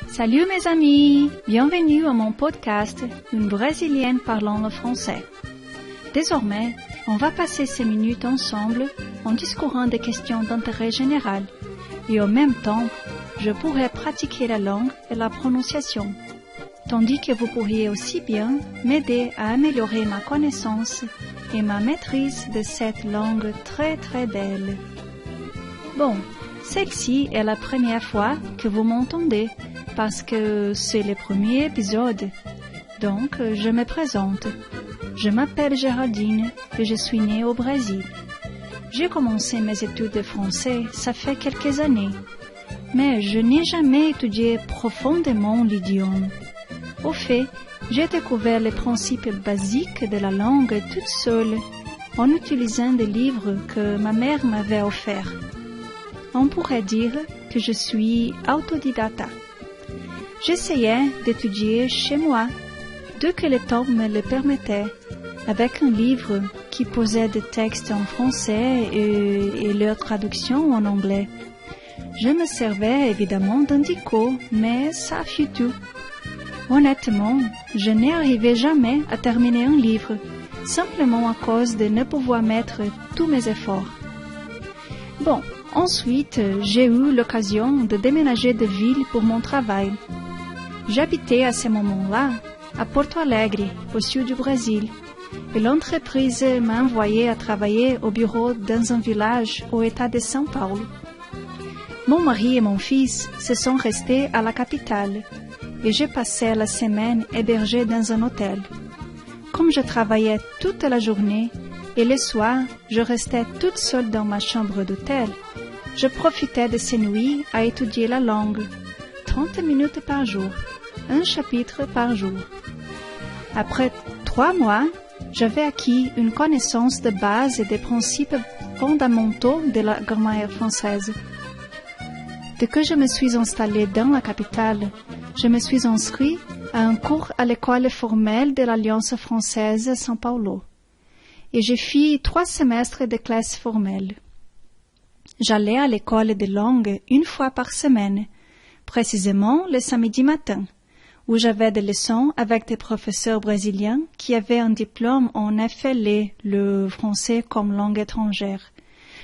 Salut mes amis, bienvenue à mon podcast Une Brésilienne parlant le français. Désormais, on va passer ces minutes ensemble en discourant des questions d'intérêt général et en même temps, je pourrai pratiquer la langue et la prononciation, tandis que vous pourriez aussi bien m'aider à améliorer ma connaissance et ma maîtrise de cette langue très très belle. Bon, celle-ci est la première fois que vous m'entendez parce que c'est le premier épisode. Donc, je me présente. Je m'appelle Géraldine et je suis née au Brésil. J'ai commencé mes études de français, ça fait quelques années, mais je n'ai jamais étudié profondément l'idiome. Au fait, j'ai découvert les principes basiques de la langue toute seule, en utilisant des livres que ma mère m'avait offerts. On pourrait dire que je suis autodidacte. J'essayais d'étudier chez moi, dès que le temps me le permettait, avec un livre qui posait des textes en français et leur traduction en anglais. Je me servais évidemment d'un dico, mais ça fut tout. Honnêtement, je n'ai arrivé jamais à terminer un livre, simplement à cause de ne pouvoir mettre tous mes efforts. Bon, ensuite, j'ai eu l'occasion de déménager de ville pour mon travail. J'habitais à ce moment-là à Porto Alegre, au sud du Brésil, et l'entreprise m'a envoyé à travailler au bureau dans un village au État de São Paulo. Mon mari et mon fils se sont restés à la capitale, et j'ai passé la semaine hébergée dans un hôtel. Comme je travaillais toute la journée, et le soir, je restais toute seule dans ma chambre d'hôtel, je profitais de ces nuits à étudier la langue, 30 minutes par jour, un chapitre par jour. Après 3 mois, j'avais acquis une connaissance de base et des principes fondamentaux de la grammaire française. Dès que je me suis installée dans la capitale, je me suis inscrite à un cours à l'école formelle de l'Alliance française São Paulo. Et j'ai fait 3 semestres de classe formelle. J'allais à l'école de langue une fois par semaine, précisément le samedi matin, où j'avais des leçons avec des professeurs brésiliens qui avaient un diplôme en FLE, le français comme langue étrangère.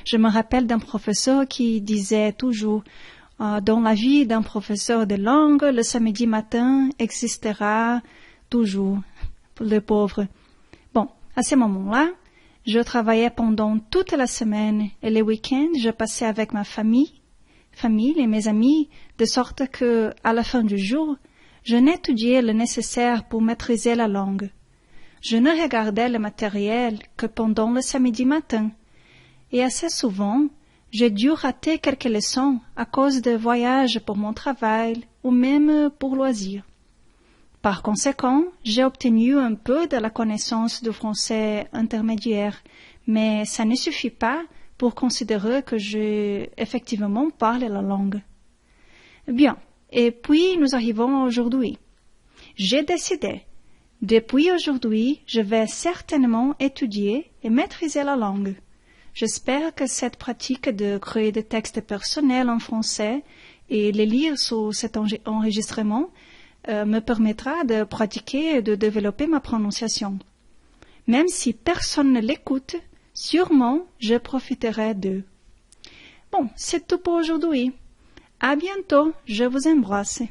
Je me rappelle d'un professeur qui disait toujours « Dans la vie d'un professeur de langue, le samedi matin existera toujours, le pauvre. » Bon, à ce moment-là, je travaillais pendant toute la semaine et les week-ends, je passais avec ma famille et mes amis, de sorte que, à la fin du jour, je n'étudiais le nécessaire pour maîtriser la langue. Je ne regardais le matériel que pendant le samedi matin, et assez souvent, j'ai dû rater quelques leçons à cause de voyages pour mon travail ou même pour loisirs. Par conséquent, j'ai obtenu un peu de la connaissance du français intermédiaire, mais ça ne suffit pas pour considérer que je effectivement parle la langue. Bien, et puis nous arrivons aujourd'hui. J'ai décidé, depuis aujourd'hui, je vais certainement étudier et maîtriser la langue. J'espère que cette pratique de créer des textes personnels en français et les lire sous cet enregistrement me permettra de pratiquer et de développer ma prononciation. Même si personne ne l'écoute, sûrement je profiterai d'eux. Bon, c'est tout pour aujourd'hui. À bientôt, je vous embrasse.